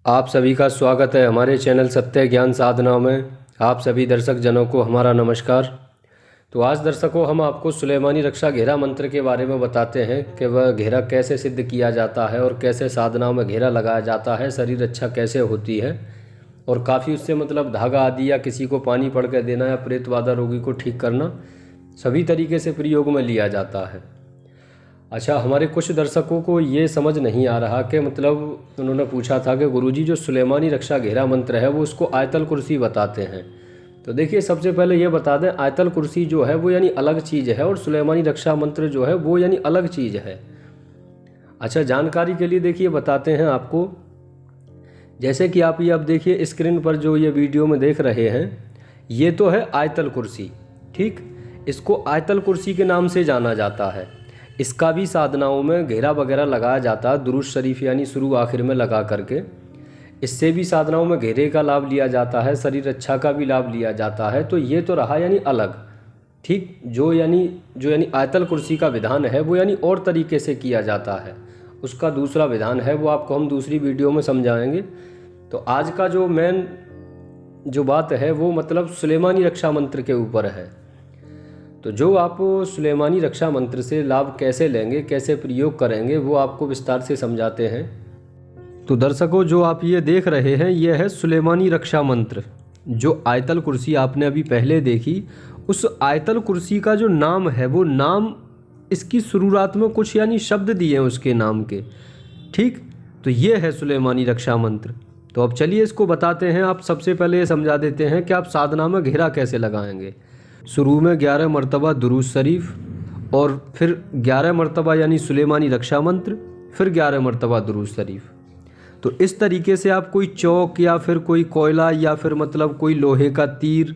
आप सभी का स्वागत है हमारे चैनल सत्य ज्ञान साधना में। आप सभी दर्शक जनों को हमारा नमस्कार। तो आज दर्शकों हम आपको सुलेमानी रक्षा घेरा मंत्र के बारे में बताते हैं कि वह घेरा कैसे सिद्ध किया जाता है और कैसे साधनाओं में घेरा लगाया जाता है, शरीर रक्षा कैसे होती है और काफ़ी उससे धागा आदि या किसी को पानी पड़ कर देना या प्रेत बाधा रोगी को ठीक करना सभी तरीके से प्रयोग में लिया जाता है। अच्छा, हमारे कुछ दर्शकों को ये समझ नहीं आ रहा कि उन्होंने पूछा था कि गुरुजी जो सुलेमानी रक्षा घेरा मंत्र है वो उसको आयतल कुर्सी बताते हैं। तो देखिए, सबसे पहले ये बता दें, आयतल कुर्सी जो है वो यानी अलग चीज़ है और सुलेमानी रक्षा मंत्र जो है वो यानी अलग चीज़ है। अच्छा, जानकारी के लिए देखिए बताते हैं आपको। जैसे कि आप ये अब देखिए स्क्रीन पर जो ये वीडियो में देख रहे हैं, ये तो है आयतल कुर्सी। ठीक, इसको आयतल कुर्सी के नाम से जाना जाता है। इसका भी साधनाओं में घेरा वगैरह लगाया जाता है, दुरूद शरीफ यानी शुरू आखिर में लगा करके। इससे भी साधनाओं में घेरे का लाभ लिया जाता है, शरीर रक्षा का भी लाभ लिया जाता है। तो ये तो रहा यानी अलग। ठीक, जो यानी आयतल कुर्सी का विधान है वो यानी और तरीके से किया जाता है, उसका दूसरा विधान है, वो आपको हम दूसरी वीडियो में समझाएंगे। तो आज का जो मेन जो बात है वो सुलेमानी रक्षा मंत्र के ऊपर है। तो जो आप सुलेमानी रक्षा मंत्र से लाभ कैसे लेंगे, कैसे प्रयोग करेंगे, वो आपको विस्तार से समझाते हैं। तो दर्शकों, जो आप ये देख रहे हैं ये है सुलेमानी रक्षा मंत्र। जो आयतल कुर्सी आपने अभी पहले देखी, उस आयतल कुर्सी का जो नाम है वो नाम इसकी शुरुआत में कुछ यानी शब्द दिए हैं उसके नाम के। ठीक, तो ये है सुलेमानी रक्षा मंत्र। तो अब चलिए इसको बताते हैं। आप सबसे पहले ये समझा देते हैं कि आप साधना में घेरा कैसे लगाएंगे। शुरू में 11 मरतबा दुरूद शरीफ और फिर 11 मरतबा यानी सुलेमानी रक्षा मंत्र, फिर 11 मरतबा दुरूद शरीफ। तो इस तरीके से आप कोई चौक या फिर कोई कोयला या फिर कोई लोहे का तीर,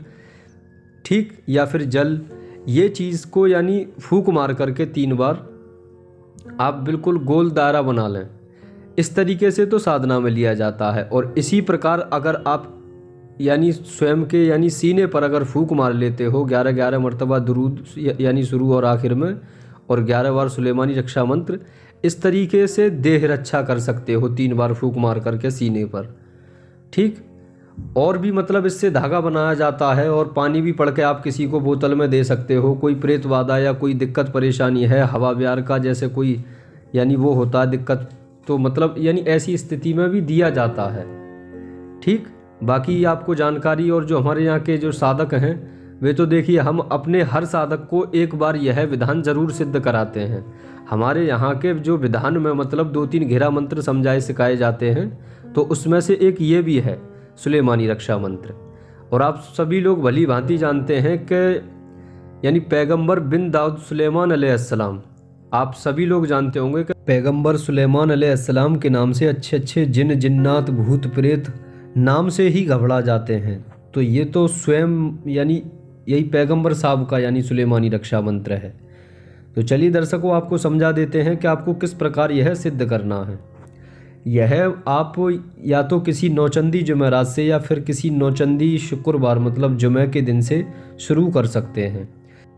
ठीक, या फिर जल, ये चीज़ को यानी फूंक मार करके 3 बार आप बिल्कुल गोल दायरा बना लें। इस तरीके से तो साधना में लिया जाता है। और इसी प्रकार अगर आप यानी स्वयं के यानी सीने पर अगर फूंक मार लेते हो 11-11 मरतबा दुरूद यानी शुरू और आखिर में, और 11 बार सुलेमानी रक्षा मंत्र, इस तरीके से देह रक्षा कर सकते हो 3 बार फूंक मार करके सीने पर। ठीक, और भी इससे धागा बनाया जाता है और पानी भी पड़ के आप किसी को बोतल में दे सकते हो। कोई प्रेत बाधा या कोई दिक्कत परेशानी है, हवा ब्यार का जैसे कोई यानी वो होता है दिक्कत, तो यानी ऐसी स्थिति में भी दिया जाता है। ठीक, बाकी आपको जानकारी और जो हमारे यहाँ के जो साधक हैं वे तो देखिए, हम अपने हर साधक को एक बार यह विधान जरूर सिद्ध कराते हैं। हमारे यहाँ के जो विधान में 2-3 घेरा मंत्र समझाए सिखाए जाते हैं, तो उसमें से एक ये भी है सुलेमानी रक्षा मंत्र। और आप सभी लोग भली भांति जानते हैं कि यानी पैगंबर बिन दाऊद सुलेमान अलैहिस्सलाम, आप सभी लोग जानते होंगे कि पैगंबर सुलेमान अलैहिस्सलाम के नाम से अच्छे अच्छे जिन जिन्नात भूत प्रेत नाम से ही घबरा जाते हैं। तो ये तो स्वयं यानी यही पैगंबर साहब का यानी सुलेमानी रक्षा मंत्र है। तो चलिए दर्शकों, आपको समझा देते हैं कि आपको किस प्रकार यह सिद्ध करना है। यह आप या तो किसी नौचंदी जुमेरात से या फिर किसी नौचंदी शुक्रवार जुमे के दिन से शुरू कर सकते हैं।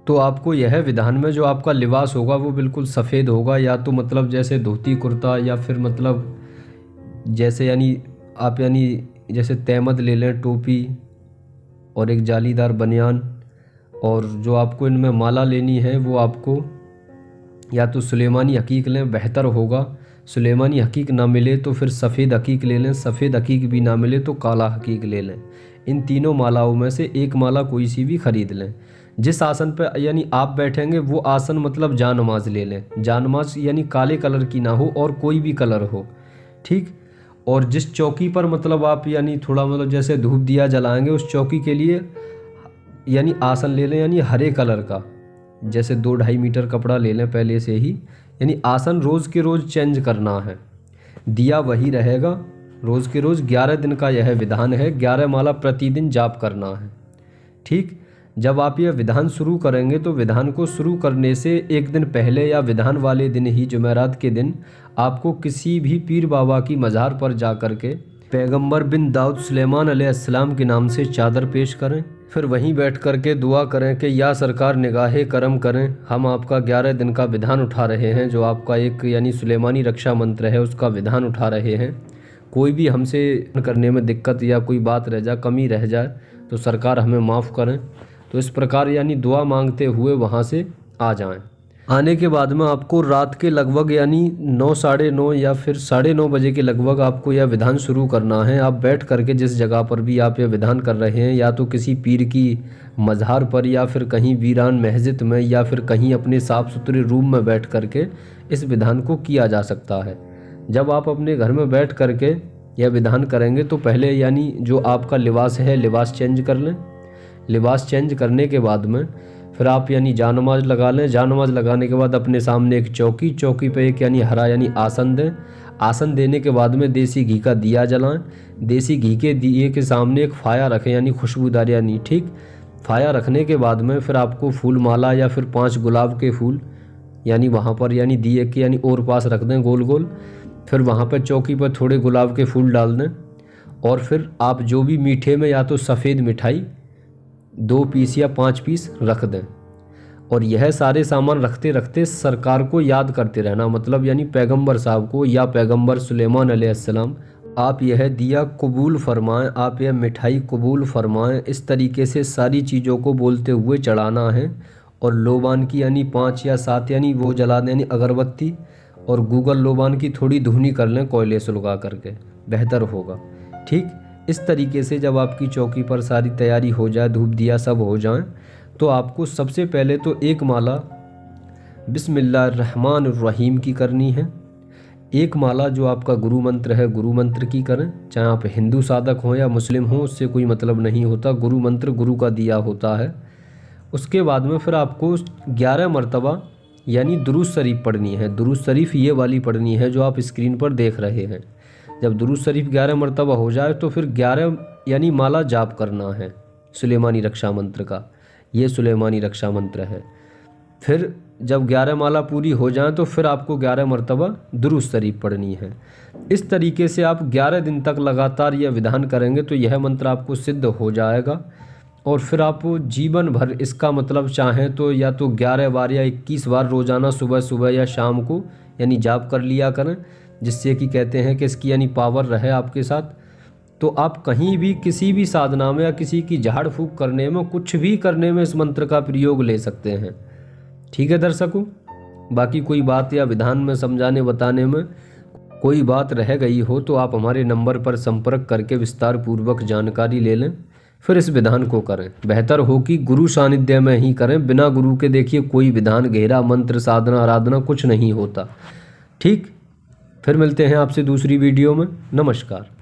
तो आपको यह विधान में जो आपका लिबास होगा वो बिल्कुल सफ़ेद होगा, या तो जैसे धोती कुर्ता या फिर जैसे यानी आप यानी जैसे तहमद ले लें, टोपी और एक जालीदार बनियान। और जो आपको इनमें माला लेनी है वो आपको या तो सुलेमानी हकीक लें, बेहतर होगा। सुलेमानी हकीक ना मिले तो फिर सफ़ेद हकीक ले लें, सफ़ेद हकीक भी ना मिले तो काला हकीक ले लें। इन तीनों मालाओं में से एक माला कोई सी भी ख़रीद लें। जिस आसन पर यानी आप बैठेंगे वो आसन जानमाज ले लें। जानमाज यानी काले कलर की ना हो और कोई भी कलर हो। ठीक, और जिस चौकी पर आप यानी थोड़ा जैसे धूप दिया जलाएंगे, उस चौकी के लिए यानी आसन ले लें यानी हरे कलर का, जैसे 2-2.5 मीटर कपड़ा ले लें पहले से ही। यानी आसन रोज़ के रोज़ चेंज करना है, दिया वही रहेगा रोज़ के रोज़। 11 दिन का यह विधान है, 11 माला प्रतिदिन जाप करना है। ठीक, जब आप यह विधान शुरू करेंगे तो विधान को शुरू करने से एक दिन पहले या विधान वाले दिन ही जुमेरात के दिन आपको किसी भी पीर बाबा की मज़ार पर जा कर के पैगंबर बिन दाऊद सुलेमान अलैहिस्सलाम के नाम से चादर पेश करें। फिर वहीं बैठ कर के दुआ करें कि या सरकार निगाहे करम करें, हम आपका 11 दिन का विधान उठा रहे हैं। जो आपका एक यानी सुलेमानी रक्षा मंत्र है उसका विधान उठा रहे हैं। कोई भी हमसे करने में दिक्कत या कोई बात रह जाए, कमी रह जाए तो सरकार हमें माफ़ करें। तो इस प्रकार यानी दुआ मांगते हुए वहाँ से आ जाएं। आने के बाद में आपको रात के लगभग यानी 9, साढ़े 9 या फिर साढ़े 9 बजे के लगभग आपको यह विधान शुरू करना है। आप बैठ करके जिस जगह पर भी आप यह विधान कर रहे हैं, या तो किसी पीर की मज़ार पर या फिर कहीं वीरान मस्जिद में या फिर कहीं अपने साफ़ सुथरे रूम में बैठ करके इस विधान को किया जा सकता है। जब आप अपने घर में बैठ करके यह विधान करेंगे तो पहले यानी जो आपका लिबास है, लिबास चेंज कर लें। लिबास चेंज करने के बाद में फिर आप यानी जानमाज़ लगा लें। जानमाज़ लगाने के बाद अपने सामने एक चौकी पे एक यानी हरा यानी आसन दें। आसन देने के बाद में देसी घी का दिया जलाएं। देसी घी के दिए के सामने एक फाया रखें यानी खुशबूदार यानी ठीक। फाया रखने के बाद में फिर आपको फूल माला या फिर 5 गुलाब के फूल यानी वहाँ पर यानी दिए के यानी और पास रख दें गोल गोल। फिर वहाँ पर चौकी पर थोड़े गुलाब के फूल डाल दें और फिर आप जो भी मीठे में या तो सफ़ेद मिठाई 2 पीस या 5 पीस रख दें। और यह सारे सामान रखते रखते सरकार को याद करते रहना, मतलब यानी पैगंबर साहब को या पैगंबर सुलेमान अलैहिस्सलाम, आप यह दिया कबूल फरमाएं, आप यह मिठाई कबूल फरमाएं। इस तरीके से सारी चीज़ों को बोलते हुए चढ़ाना है। और लोबान की यानी 5 या 7 यानी वो जला दें यानी अगरबत्ती, और गूगल लोबान की थोड़ी धुनी कर लें कोयले से लगा करके, बेहतर होगा। ठीक इस तरीके से जब आपकी चौकी पर सारी तैयारी हो जाए, धूप दिया सब हो जाए, तो आपको सबसे पहले तो एक माला बिस्मिल्लाहिर्रहमानिर्रहीम की करनी है। एक माला जो आपका गुरु मंत्र है, गुरु मंत्र की करें। चाहे आप हिंदू साधक हों या मुस्लिम हों, उससे कोई मतलब नहीं होता। गुरु मंत्र गुरु का दिया होता है। उसके बाद में फिर आपको 11 मरतबा यानी दुरूद शरीफ पढ़नी है। दुरूद शरीफ ये वाली पढ़नी है जो आप स्क्रीन पर देख रहे हैं। जब दुरूद शरीफ 11 मरतबा हो जाए तो फिर 11 यानी माला जाप करना है सुलेमानी रक्षा मंत्र का। ये सुलेमानी रक्षा मंत्र है। फिर जब 11 माला पूरी हो जाए तो फिर आपको 11 मरतबा दुरूद शरीफ पढ़नी है। इस तरीके से आप 11 दिन तक लगातार यह विधान करेंगे तो यह मंत्र आपको सिद्ध हो जाएगा। और फिर आप जीवन भर इसका मतलब चाहें तो या तो 11 बार या 21 बार रोज़ाना सुबह सुबह या शाम को यानी जाप कर लिया करें, जिससे कि कहते हैं कि इसकी यानी पावर रहे आपके साथ। तो आप कहीं भी किसी भी साधना में या किसी की झाड़ फूँक करने में, कुछ भी करने में इस मंत्र का प्रयोग ले सकते हैं। ठीक है दर्शकों, बाकी कोई बात या विधान में समझाने बताने में कोई बात रह गई हो तो आप हमारे नंबर पर संपर्क करके विस्तार पूर्वक जानकारी ले लें, फिर इस विधान को करें। बेहतर हो कि गुरु सानिध्य में ही करें। बिना गुरु के देखिए कोई विधान, गहरा मंत्र, साधना, आराधना कुछ नहीं होता। ठीक, फिर मिलते हैं आपसे दूसरी वीडियो में। नमस्कार।